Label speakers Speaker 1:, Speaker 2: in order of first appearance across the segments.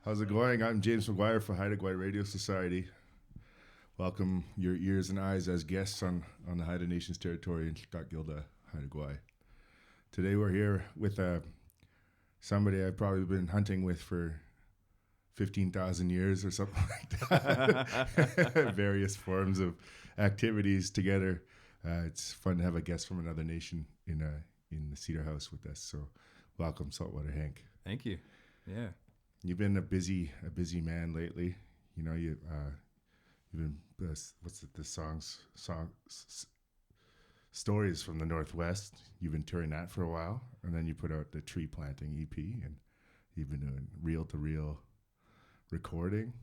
Speaker 1: How's it going? I'm James Maguire for Haida Gwaii Radio Society. Welcome your ears and eyes as guests on the Haida Nation's territory in Sm'algyax, Haida Gwaii. Today we're here with somebody I've probably been hunting with for 15,000 years or something like that. Various forms of activities together. It's fun to have a guest from another nation in the Cedar House with us. So welcome, Saltwater Hank.
Speaker 2: Thank you. Yeah.
Speaker 1: You've been a busy man lately. You know, you've been stories from the Northwest. You've been touring that for a while, and then you put out the tree planting EP, and you've been doing reel to reel recording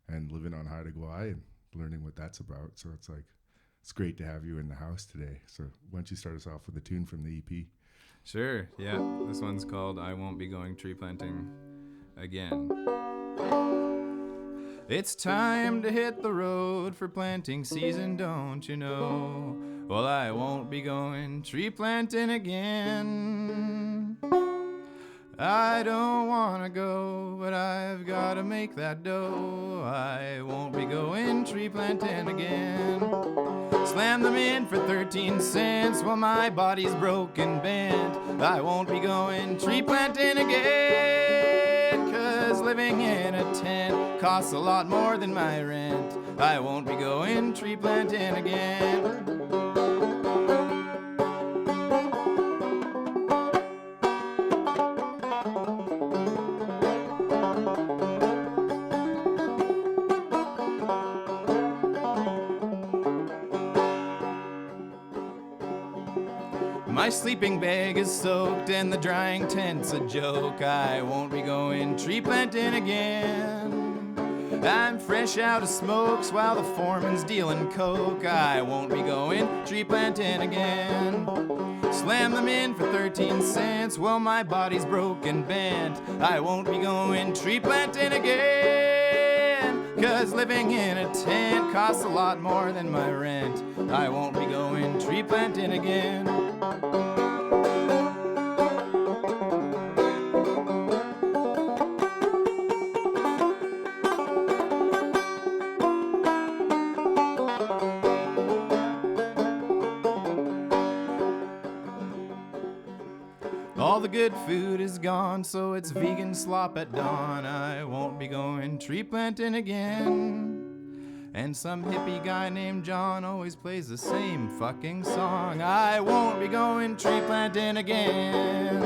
Speaker 1: and living on Haida Gwaii and learning what that's about. So it's great to have you in the house today. So why don't you start us off with a tune from the EP?
Speaker 2: Sure. Yeah. This one's called I Won't Be Going Tree Planting Again. It's time to hit the road for planting season, don't you know? Well, I won't be going tree planting again. I don't wanna go, but I've gotta make that dough. I won't be going tree planting again. Slam them in for 13 cents while my body's broken bent. I won't be going tree planting again, 'cause living in a tent costs a lot more than my rent. I won't be going tree planting again. My sleeping bag is soaked and the drying tent's a joke. I won't be going tree planting again. I'm fresh out of smokes while the foreman's dealing coke. I won't be going tree planting again. Slam them in for 13 cents while my body's broken bent. I won't be going tree planting again, 'cause living in a tent costs a lot more than my rent. I won't be going tree planting again. All the good food is gone, so it's vegan slop at dawn. I won't be going tree planting again. And some hippie guy named John always plays the same fucking song. I won't be going tree planting again.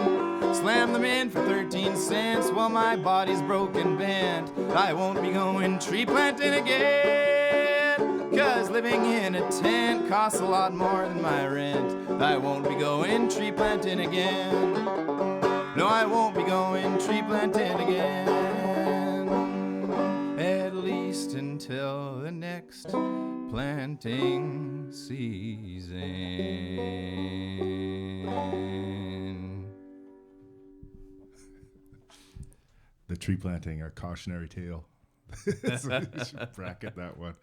Speaker 2: Slam them in for 13 cents while my body's broken bent. I won't be going tree planting again, 'cause living in a tent costs a lot more than my rent. I won't be going tree planting again. No, I won't be going tree planting again, at least until the next planting season.
Speaker 1: The tree planting, a cautionary tale. So you should bracket that one.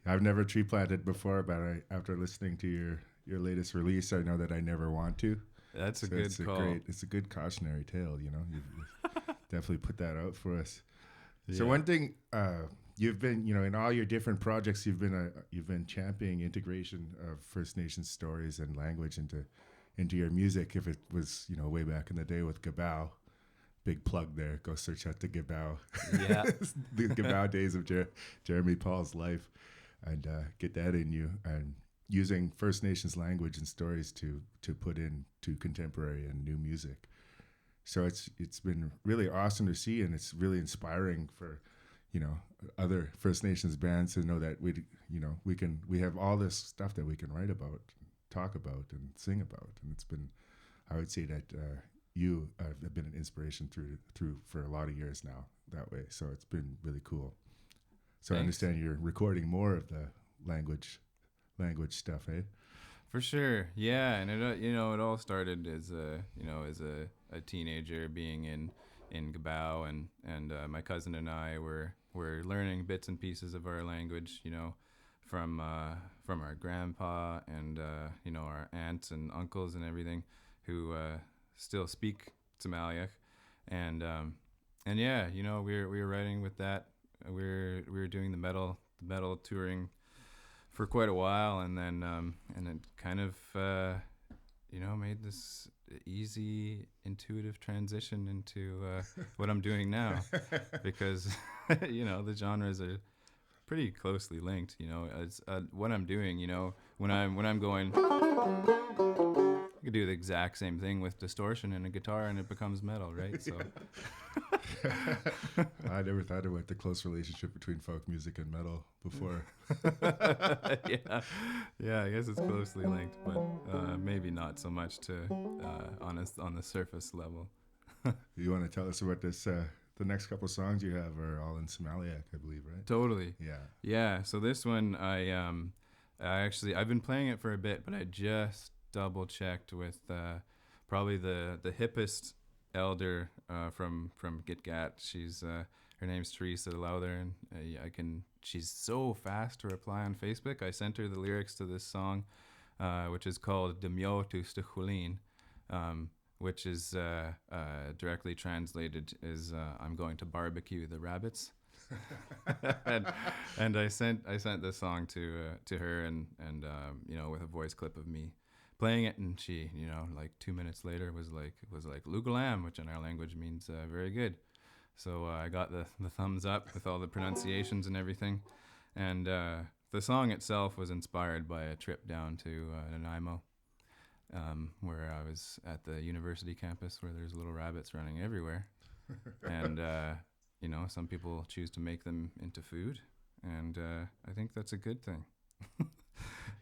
Speaker 1: I've never tree planted before, but after listening to your latest release, I know that I never want to.
Speaker 2: That's a good call.
Speaker 1: It's a good cautionary tale, you know. You've definitely put that out for us. Yeah. So one thing, you've been, you know, in all your different projects, you've been championing integration of First Nations stories and language into your music. If it was, you know, way back in the day with Gabao, big plug there. Go search out the Gabao.
Speaker 2: Yeah,
Speaker 1: the Gabao days of Jeremy Paul's life, and get that in you, and using First Nations language and stories to put into contemporary and new music. So it's been really awesome to see, and it's really inspiring for, you know, other First Nations bands to know that we have all this stuff that we can write about, talk about, and sing about. And it's been, I would say that you have been an inspiration through for a lot of years now that way. So it's been really cool. So Thanks. I understand you're recording more of the language stuff, eh?
Speaker 2: For sure, yeah. And it all started as a teenager being in Gabao, and my cousin and I were learning bits and pieces of our language, you know, from our grandpa and our aunts and uncles and everything who still speak S'm'algyax, and And yeah, we were writing with that. We were doing the metal touring for quite a while, and then and it kind of made this easy, intuitive transition into what I'm doing now, because the genres are pretty closely linked. It's what I'm doing. When I'm going, I could do the exact same thing with distortion and a guitar, and it becomes metal, right? So.
Speaker 1: I never thought about the close relationship between folk music and metal before.
Speaker 2: Yeah, I guess it's closely linked, but maybe not so much to on the surface level.
Speaker 1: You want to tell us about this? The next couple songs you have are all in Sm'algyax, I believe, right?
Speaker 2: Totally.
Speaker 1: Yeah.
Speaker 2: Yeah. So this one, I've been playing it for a bit, but I just double checked with probably the hippest elder from Gitgat. She's her name's Teresa Lowther, and she's so fast to reply on Facebook. I sent her the lyrics to this song, which is called Demyo tu Stuchulin, which is directly translated is I'm going to barbecue the rabbits. and I sent this song to her, and with a voice clip of me playing it, and she, like 2 minutes later was like Lugalam, which in our language means very good. So I got the thumbs up with all the pronunciations and everything, and the song itself was inspired by a trip down to Nanaimo, where I was at the university campus, where there's little rabbits running everywhere, and some people choose to make them into food, and I think that's a good thing.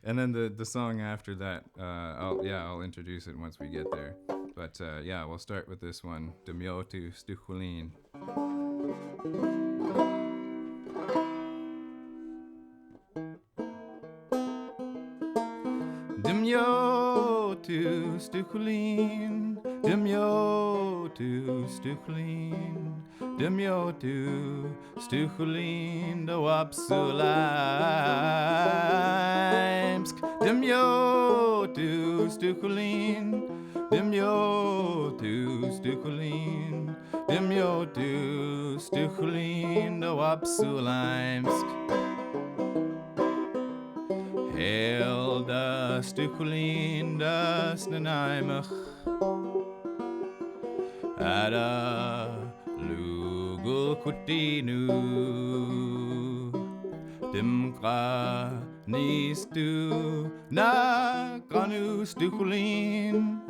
Speaker 2: And then the song after that, I'll introduce it once we get there. But we'll start with this one, Demyo tu Stuchulin. Demyo tu Stuchulin, Demyo tu Stuchulin, Demyo tu Stuchulin, do Apsulimsk, Demyo tu Stuchulin, Demyo tu Stuchulin, Demyo tu Stuchulin, do Apsulimsk. Hail da Stuchulin das Nanaimach, Ada Lugul Kutinu, Dimqa Nistu Na Granu Stuchulin,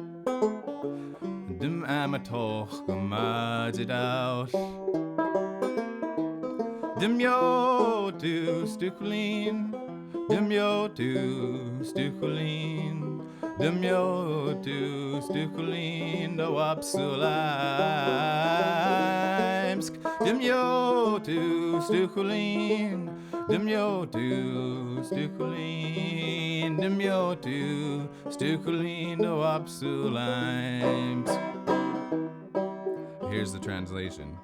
Speaker 2: Dim Amatoch Gamadzidauch, Demyo tu Stuchulin, Demyo tu Stuchulin, Demyo tu Stuchulin, do Apsulimsk, Demyo tu Stuchulin, Demyo tu Stuchulin, Demyo tu Stuchulin, do Apsulimsk. Here's the translation.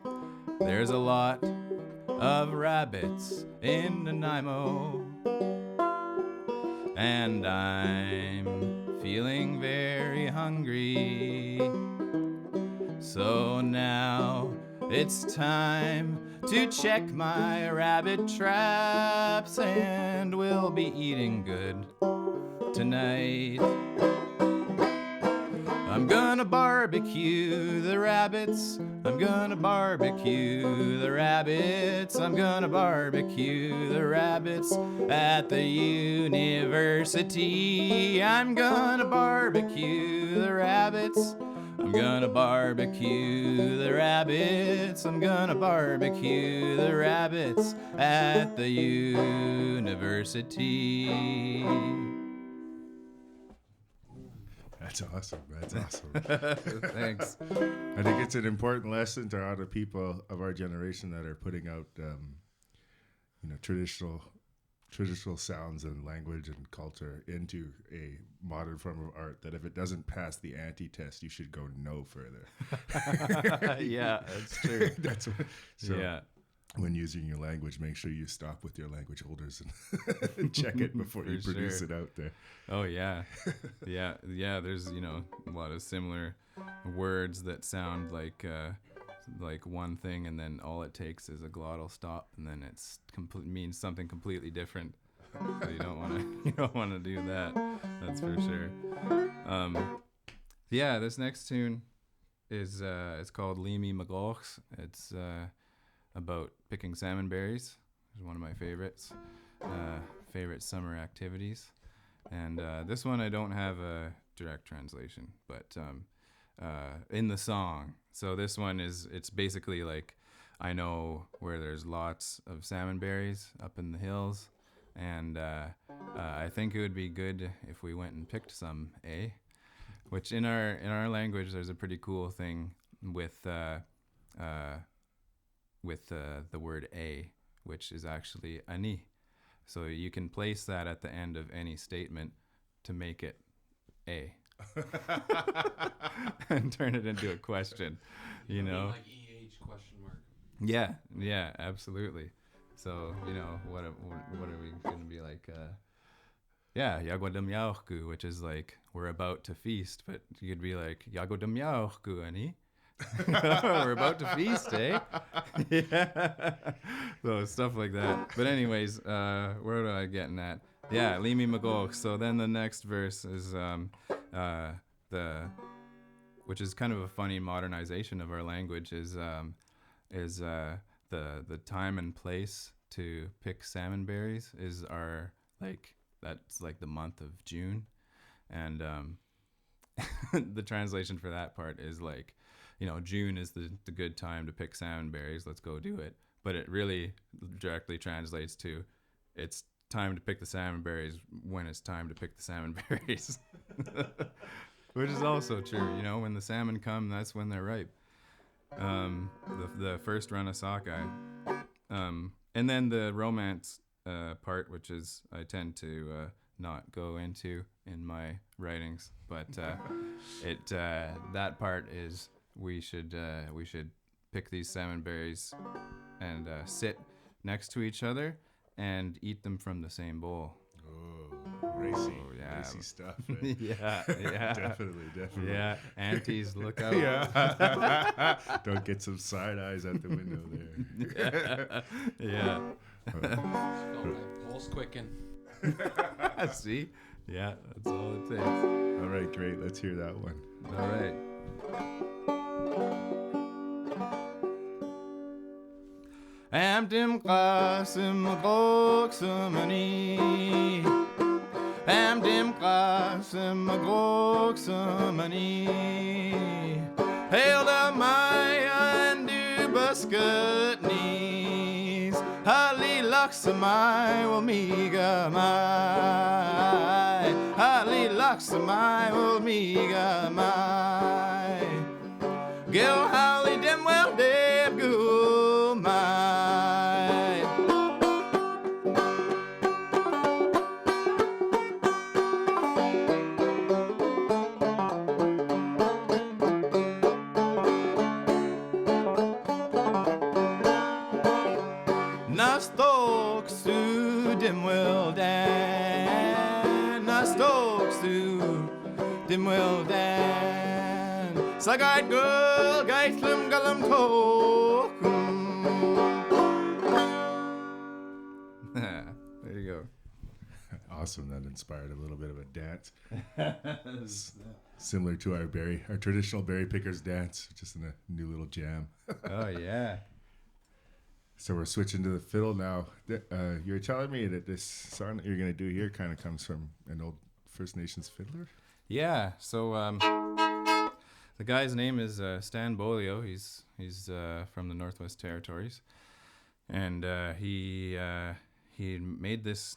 Speaker 2: There's a lot of rabbits in Nanaimo, and I'm feeling very hungry. So now it's time to check my rabbit traps, and we'll be eating good tonight. I'm gonna barbecue the rabbits, I'm gonna barbecue the rabbits, I'm gonna barbecue the rabbits at the university. I'm gonna barbecue the rabbits, I'm gonna barbecue the rabbits, I'm gonna barbecue the rabbits at the university.
Speaker 1: That's awesome. That's awesome.
Speaker 2: Thanks.
Speaker 1: I think it's an important lesson to other people of our generation that are putting out, traditional sounds and language and culture into a modern form of art. That if it doesn't pass the anti-test, you should go no further.
Speaker 2: Yeah, that's true.
Speaker 1: Yeah. When using your language, make sure you stop with your language holders and check it before you produce it out there.
Speaker 2: Oh yeah, yeah. There's a lot of similar words that sound like like one thing, and then all it takes is a glottal stop, and then it's means something completely different. So you don't want to you don't want to do that. That's for sure. Yeah, this next tune is it's called Sm'algyax. It's about picking salmon berries. It's one of my favorites. Favorite summer activities. And this one I don't have a direct translation, but in the song. So this one it's basically like, I know where there's lots of salmon berries up in the hills, and I think it would be good if we went and picked some, eh? Which in our language, there's a pretty cool thing with the word a, which is actually ani. So you can place that at the end of any statement to make it a. And turn it into a question, you know?
Speaker 3: Like EH question mark.
Speaker 2: Yeah, absolutely. So, you know, what are we going to be like? Yagodam yaohku, which is like, we're about to feast, but you could be like, Yagodam yaohku, ani? We're about to feast, eh? Yeah. So stuff like that. But anyways, where am I getting at? Yeah, Sm'algyax. So then the next verse is which is kind of a funny modernization of our language, is the time and place to pick salmon berries is that's like the month of June, and the translation for that part is like, you know, June is the good time to pick salmon berries. Let's go do it. But it really directly translates to, it's time to pick the salmon berries when it's time to pick the salmon berries. Which is also true, you know, when the salmon come, that's when they're ripe. The first run of sockeye. And then the romance part, which is I tend to not go into in my writings, but that part is we should pick these salmon berries and sit next to each other and eat them from the same bowl.
Speaker 1: Oh, racy, racy stuff. Eh?
Speaker 2: Yeah.
Speaker 1: Definitely.
Speaker 2: Yeah, aunties, look out.
Speaker 1: Yeah. Don't get some side eyes out the window there.
Speaker 2: Yeah.
Speaker 3: Pulse quicken.
Speaker 2: See? Yeah, that's all it takes.
Speaker 1: All right, great. Let's hear that one.
Speaker 2: All right. Amdim qasim goksamani. Amdim qasim goksamani. Hail the Maya and do basket knees. Hali laksamai will miga mai. Hali laksamai will miga mai. Gil hali dem well deb go mai. Nastok su dem well dan. Nastok su dem well dan. Sagait girl gaitlum galam tokum. There you go.
Speaker 1: Awesome. That inspired a little bit of a dance. Similar to our traditional berry pickers dance, just in a new little jam.
Speaker 2: Oh yeah.
Speaker 1: So we're switching to the fiddle now. You're telling me that this song that you're going to do here kind of comes from an old First Nations fiddler?
Speaker 2: Yeah. So the guy's name is Stan Bolio. He's from the Northwest Territories, and he made this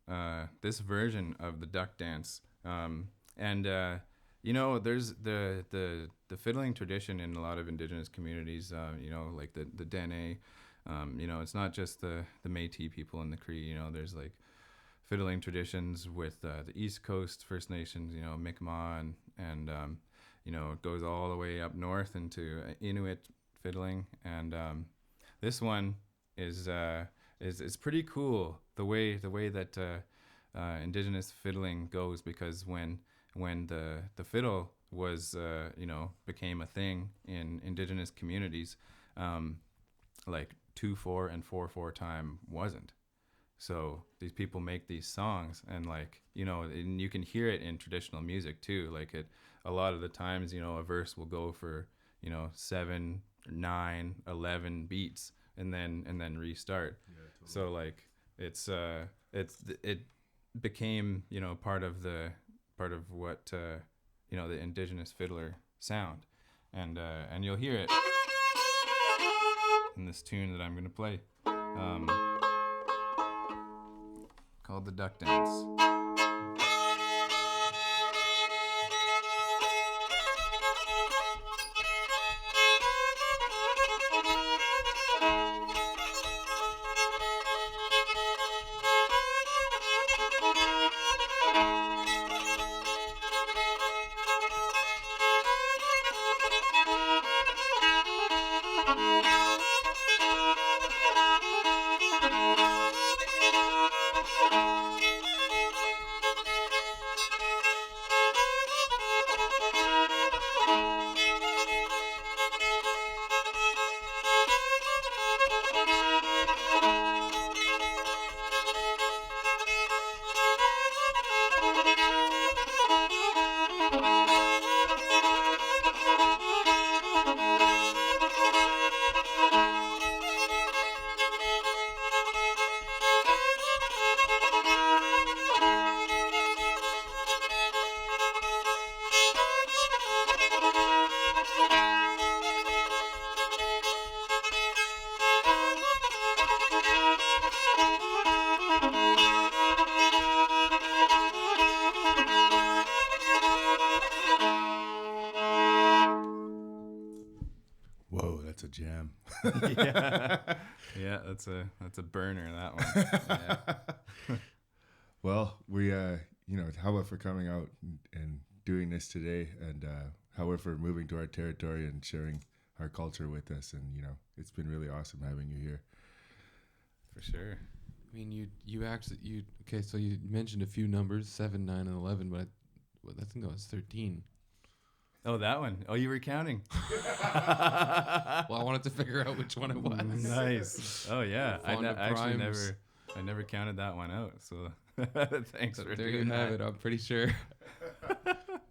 Speaker 2: version of the duck dance. You know, there's the fiddling tradition in a lot of Indigenous communities. You know, like the Dene. You know, it's not just the Métis people in the Cree. You know, there's like fiddling traditions with the East Coast First Nations. You know, Mi'kmaq and you know, it goes all the way up north into Inuit fiddling. And this one is pretty cool. The way that Indigenous fiddling goes, because when the fiddle was became a thing in indigenous communities, like 2/4 and 4/4 time wasn't. So these people make these songs, and like, and you can hear it in traditional music too. Like a lot of the times, a verse will go for 7, 9, 11 beats and then restart. Yeah, totally. So like it became part of what the indigenous fiddler sound, and you'll hear it in this tune that I'm gonna play, called the Duck Dance.
Speaker 1: That's a jam.
Speaker 2: Yeah, that's a burner, that one. Yeah.
Speaker 1: Well, we however for coming out and doing this today, and however moving to our territory and sharing our culture with us, and it's been really awesome having you here.
Speaker 2: For sure.
Speaker 3: I mean, okay, so you mentioned a few numbers, 7, 9, and 11, but I think that was 13.
Speaker 2: Oh, that one. Oh, you were counting.
Speaker 3: Well, I wanted to figure out which one it was.
Speaker 2: Nice. Oh, yeah. I never counted that one out. So thanks for
Speaker 3: there
Speaker 2: doing
Speaker 3: you have it. I'm pretty sure.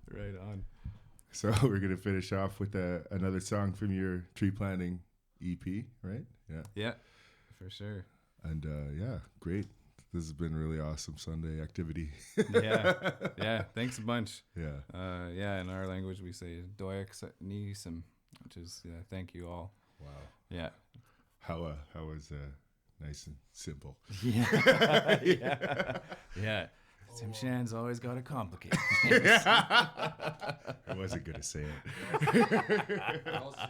Speaker 2: Right on.
Speaker 1: So we're gonna finish off with another song from your tree planting EP, right? Yeah.
Speaker 2: Yeah, for sure.
Speaker 1: And great. This has been a really awesome Sunday activity.
Speaker 2: Yeah. Thanks a bunch.
Speaker 1: Yeah.
Speaker 2: In our language we say "doyak nisem," which is thank you all.
Speaker 1: Wow.
Speaker 2: Yeah.
Speaker 1: How was nice and simple.
Speaker 2: Yeah. Yeah. Tsimshian's always got to complicate things.
Speaker 1: I wasn't gonna say it.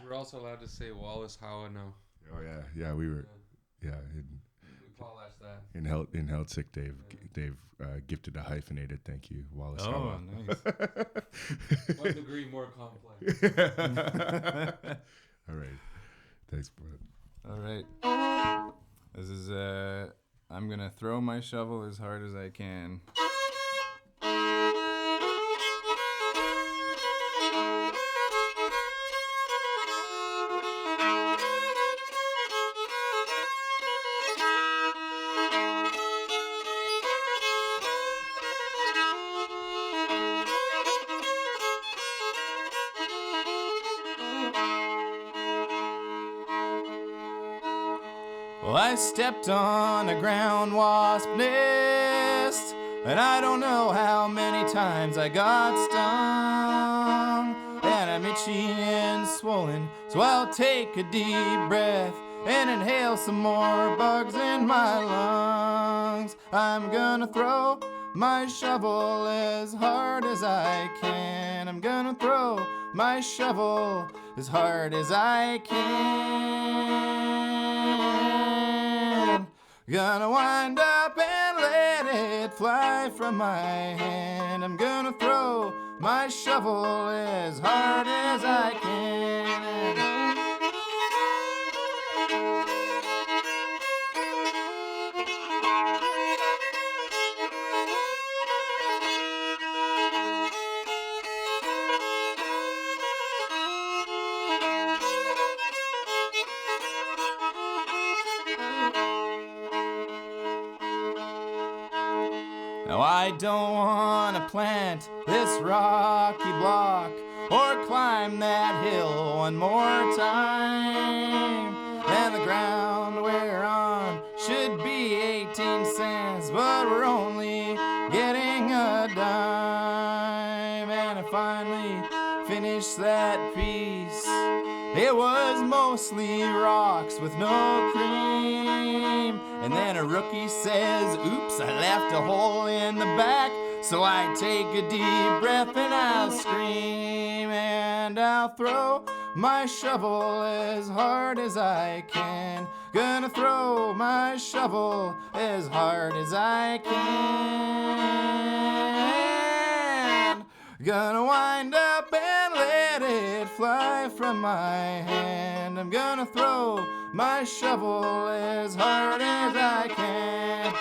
Speaker 3: We're also allowed to say Wallace Howa now.
Speaker 1: Oh yeah. We were. Yeah.
Speaker 3: Polish that.
Speaker 1: In Helsick, Dave gifted a hyphenated thank you, Wallace.
Speaker 2: Oh, nice.
Speaker 3: 1 degree more complex.
Speaker 1: All right. Thanks, bro.
Speaker 2: All right. This is I'm gonna throw my shovel as hard as I can. Well, I stepped on a ground wasp nest, and I don't know how many times I got stung. And I'm itchy and swollen, so I'll take a deep breath and inhale some more bugs in my lungs. I'm gonna throw my shovel as hard as I can. I'm gonna throw my shovel as hard as I can. Gonna wind up and let it fly from my hand. I'm gonna throw my shovel as hard as I can. Now I don't want to plant this rocky block or climb that hill one more time. And the ground we're on should be 18 cents, but we're only getting a dime. And I finally finished that piece. It was mostly rocks with no cream. And then a rookie says, oops, I left a hole in the back. So I take a deep breath and I'll scream. And I'll throw my shovel as hard as I can. Gonna throw my shovel as hard as I can. Gonna wind up and let it fly from my hand. I'm gonna throw my shovel as hard as I can.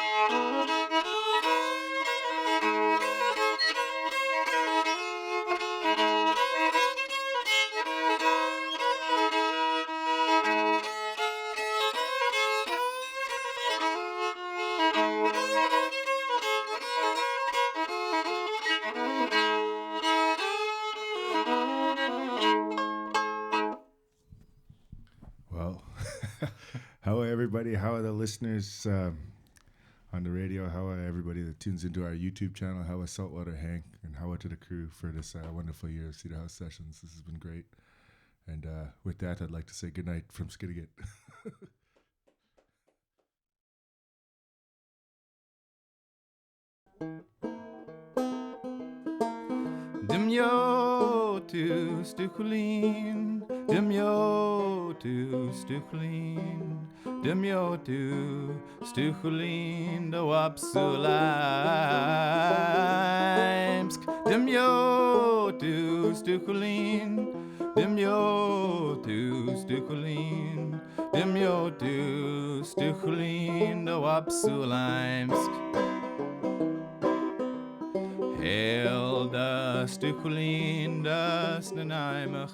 Speaker 1: Well, how are everybody? How are the listeners on the radio? How are everybody that tunes into our YouTube channel? How is Saltwater Hank? And how are to the crew for this wonderful year of Cedar House Sessions? This has been great. And with that, I'd like to say good night from Skidegate.
Speaker 2: Dimyo to Stukulin, Dimyo to Stukulin, Dimyo to Stukulin, do Wapsulimsk, Dimyo to Stukulin, Dimyo to Stukulin, Dimyo to Stukulin, do Wapsulimsk. Hail das Stukulin, das Nanaimach.